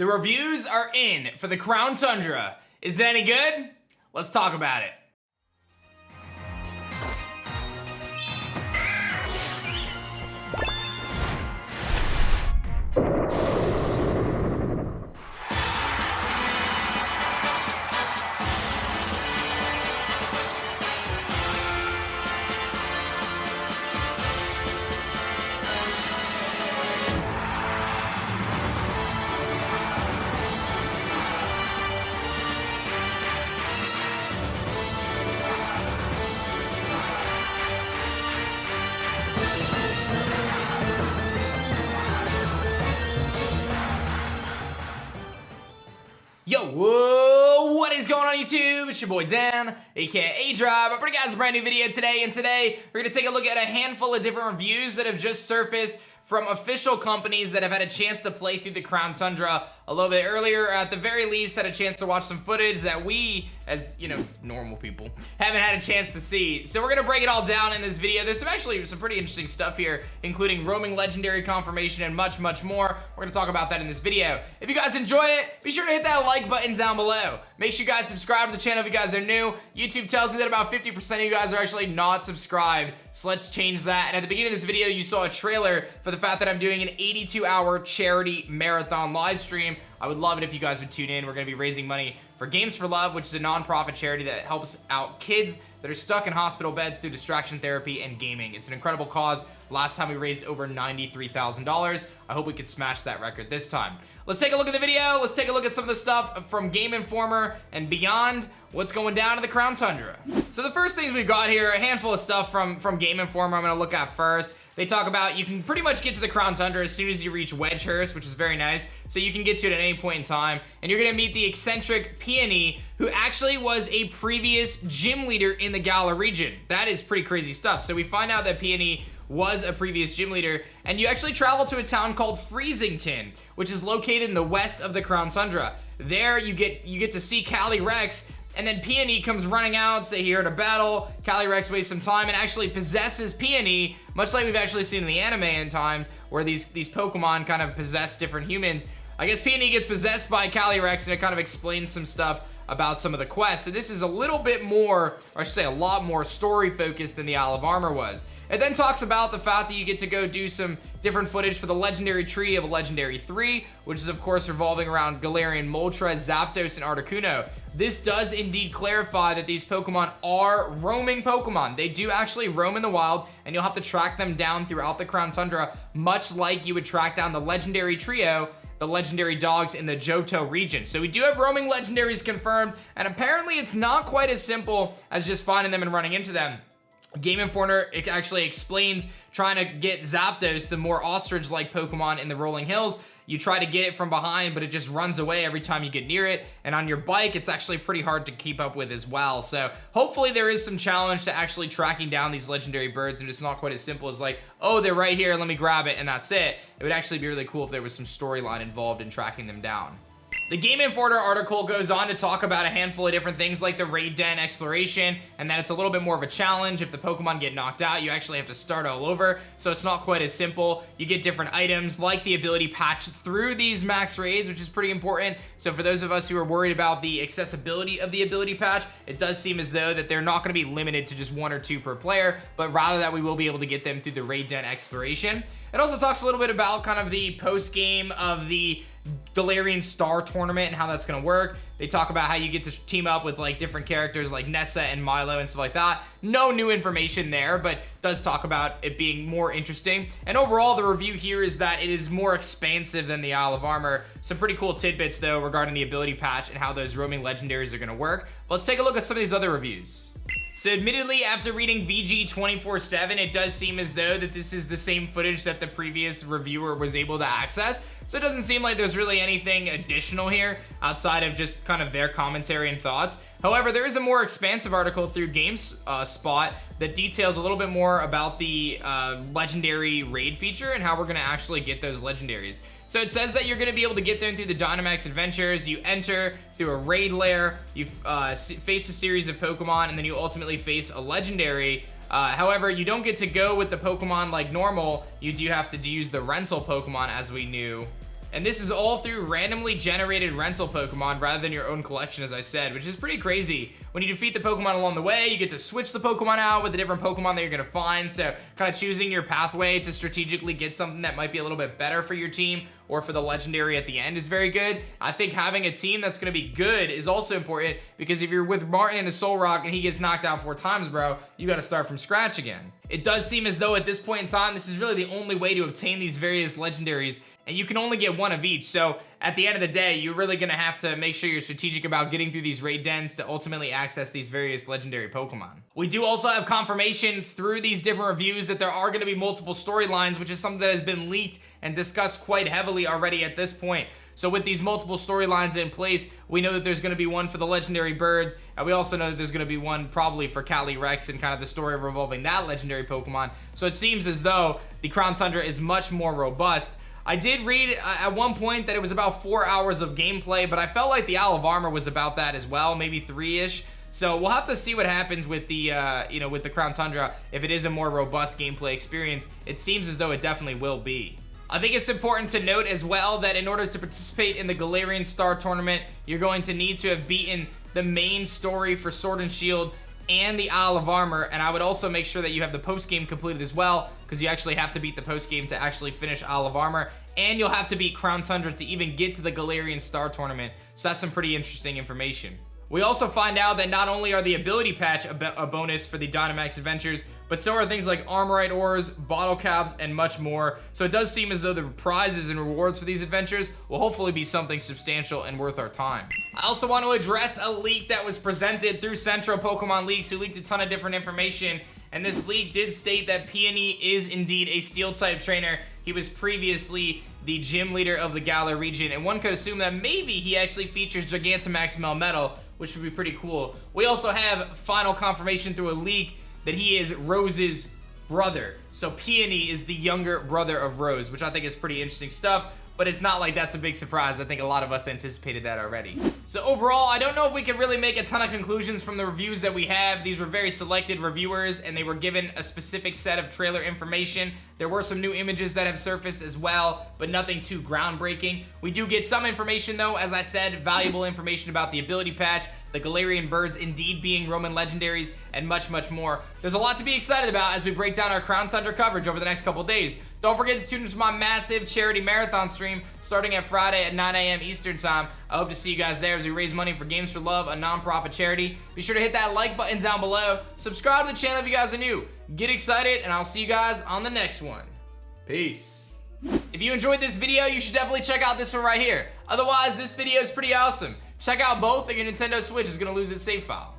The reviews are in for the Crown Tundra. Is it any good? Let's talk about it. Yo, whoa, what is going on YouTube? It's your boy Dan, aka A-Drive. I'm bringing you guys a brand new video today, and today we're gonna take a look at a handful of different reviews that have just surfaced from official companies that have had a chance to play through the Crown Tundra a little bit earlier, or at the very least had a chance to watch some footage that we, as you know, normal people, haven't had a chance to see. So we're gonna break it all down in this video. There's actually some pretty interesting stuff here, including roaming legendary confirmation and much more. We're gonna talk about that in this video. If you guys enjoy it, be sure to hit that like button down below. Make sure you guys subscribe to the channel if you guys are new. YouTube tells me that about 50% of you guys are actually not subscribed, so let's change that. And at the beginning of this video, you saw a trailer for the fact that I'm doing an 82-hour charity marathon live stream. I would love it if you guys would tune in. We're gonna be raising money for Games for Love, which is a non-profit charity that helps out kids that are stuck in hospital beds through distraction therapy and gaming. It's an incredible cause. Last time we raised over $93,000. I hope we could smash that record this time. Let's take a look at the video. Let's take a look at some of the stuff from Game Informer and beyond. What's going down in the Crown Tundra. So the first things we've got here, a handful of stuff from Game Informer I'm gonna look at first. They talk about you can pretty much get to the Crown Tundra as soon as you reach Wedgehurst, which is very nice. So you can get to it at any point in time. And you're gonna meet the eccentric Peony, who actually was a previous gym leader in the Galar region. That is pretty crazy stuff. So we find out that Peony was a previous gym leader, and you actually travel to a town called Freezington, which is located in the west of the Crown Tundra. There you get to see Calyrex, and then Peony comes running out, say here to battle. Calyrex wastes some time and actually possesses Peony, much like we've actually seen in the anime in times, where these Pokemon kind of possess different humans. I guess Peony gets possessed by Calyrex, and it kind of explains some stuff about some of the quests. So this is a little bit more, or I should say a lot more story focused than the Isle of Armor was. It then talks about the fact that you get to go do some different footage for the legendary tree of a legendary 3, which is of course revolving around Galarian, Moltres, Zapdos, and Articuno. This does indeed clarify that these Pokemon are roaming Pokemon. They do actually roam in the wild, and you'll have to track them down throughout the Crown Tundra, much like you would track down the legendary trio, the legendary dogs in the Johto region. So we do have roaming legendaries confirmed, and apparently it's not quite as simple as just finding them and running into them. Game Informer actually explains trying to get Zapdos, the more ostrich-like Pokemon in the rolling hills. You try to get it from behind, but it just runs away every time you get near it. And on your bike, it's actually pretty hard to keep up with as well. So hopefully there is some challenge to actually tracking down these legendary birds, and it's not quite as simple as like, oh, they're right here, let me grab it, and that's it. It would actually be really cool if there was some storyline involved in tracking them down. The Game Informer article goes on to talk about a handful of different things like the raid den exploration, and that it's a little bit more of a challenge. If the Pokemon get knocked out, you actually have to start all over, so it's not quite as simple. You get different items like the ability patch through these max raids, which is pretty important. So for those of us who are worried about the accessibility of the ability patch, it does seem as though that they're not going to be limited to just 1 or 2 per player, but rather that we will be able to get them through the raid den exploration. It also talks a little bit about kind of the post-game of the Galarian Star Tournament and how that's gonna work. They talk about how you get to team up with like different characters like Nessa and Milo and stuff like that. No new information there, but does talk about it being more interesting. And overall, the review here is that it is more expansive than the Isle of Armor. Some pretty cool tidbits though regarding the ability patch and how those roaming legendaries are gonna work. Let's take a look at some of these other reviews. So admittedly, after reading VG 24/7, it does seem as though that this is the same footage that the previous reviewer was able to access. So it doesn't seem like there's really anything additional here outside of just kind of their commentary and thoughts. However, there is a more expansive article through GameSpot that details a little bit more about the legendary raid feature and how we're gonna actually get those legendaries. So it says that you're gonna be able to get them through the Dynamax Adventures. You enter through a raid lair, you face a series of Pokemon, and then you ultimately face a legendary. However, you don't get to go with the Pokemon like normal. You do have to use the rental Pokemon, as we knew And this is all through randomly generated rental Pokemon rather than your own collection, as I said, which is pretty crazy. When you defeat the Pokemon along the way, you get to switch the Pokemon out with the different Pokemon that you're gonna find. So kind of choosing your pathway to strategically get something that might be a little bit better for your team or for the legendary at the end is very good. I think having a team that's gonna be good is also important, because if you're with Martin and a Solrock and he gets knocked out 4 times, bro, you gotta start from scratch again. It does seem as though at this point in time, this is really the only way to obtain these various legendaries, and you can only get 1 of each. So at the end of the day, you're really gonna have to make sure you're strategic about getting through these raid dens to ultimately access these various legendary Pokemon. We do also have confirmation through these different reviews that there are gonna be multiple storylines, which is something that has been leaked and discussed quite heavily already at this point. So with these multiple storylines in place, we know that there's going to be one for the legendary birds, and we also know that there's going to be one probably for Calyrex and kind of the story revolving that legendary Pokemon. So it seems as though the Crown Tundra is much more robust. I did read at one point that it was about 4 hours of gameplay, but I felt like the Isle of Armor was about that as well, maybe 3-ish. So we'll have to see what happens with the, with the Crown Tundra. If it is a more robust gameplay experience, it seems as though it definitely will be. I think it's important to note as well that in order to participate in the Galarian Star Tournament, you're going to need to have beaten the main story for Sword and Shield and the Isle of Armor, and I would also make sure that you have the post-game completed as well, because you actually have to beat the post-game to actually finish Isle of Armor, and you'll have to beat Crown Tundra to even get to the Galarian Star Tournament, so that's some pretty interesting information. We also find out that not only are the ability patch a bonus for the Dynamax Adventures, but so are things like Armorite ores, bottle caps, and much more. So it does seem as though the prizes and rewards for these adventures will hopefully be something substantial and worth our time. I also want to address a leak that was presented through Central Pokemon Leaks, who leaked a ton of different information. And this leak did state that Peony is indeed a Steel-type trainer. He was previously the gym leader of the Galar region, and one could assume that maybe he actually features Gigantamax Melmetal, which would be pretty cool. We also have final confirmation through a leak that he is Rose's brother. So Peony is the younger brother of Rose, which I think is pretty interesting stuff, but it's not like that's a big surprise. I think a lot of us anticipated that already. So overall, I don't know if we could really make a ton of conclusions from the reviews that we have. These were very selected reviewers, and they were given a specific set of trailer information. There were some new images that have surfaced as well, but nothing too groundbreaking. We do get some information though, as I said, valuable information about the ability patch, the Galarian birds indeed being Roman legendaries, and much, much more. There's a lot to be excited about as we break down our Crown Tundra coverage over the next couple days. Don't forget to tune into my massive charity marathon stream starting at Friday at 9 a.m. Eastern time. I hope to see you guys there as we raise money for Games for Love, a non-profit charity. Be sure to hit that like button down below. Subscribe to the channel if you guys are new. Get excited, and I'll see you guys on the next one. Peace. If you enjoyed this video, you should definitely check out this one right here. Otherwise, this video is pretty awesome. Check out both, or your Nintendo Switch is gonna lose its save file.